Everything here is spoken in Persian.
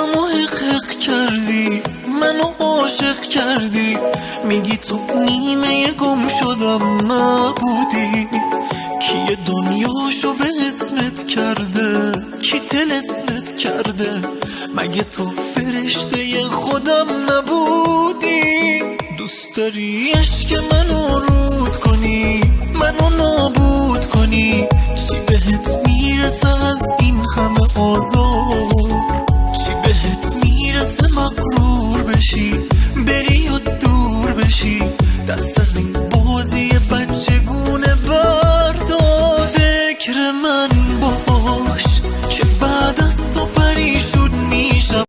همو حق کردی، منو عاشق کردی، میگی تو نیمه گم شدم نبودی. کی دنیاشو به اسمت کرده، کی طلسمت کرده، مگه تو فرشته خودم نبودی؟ دوست داری عشق منو رود کنی، منو نابود کنی، چی بهت میرسه از این همه آزار؟ چی بهت میرسه مغرور بشی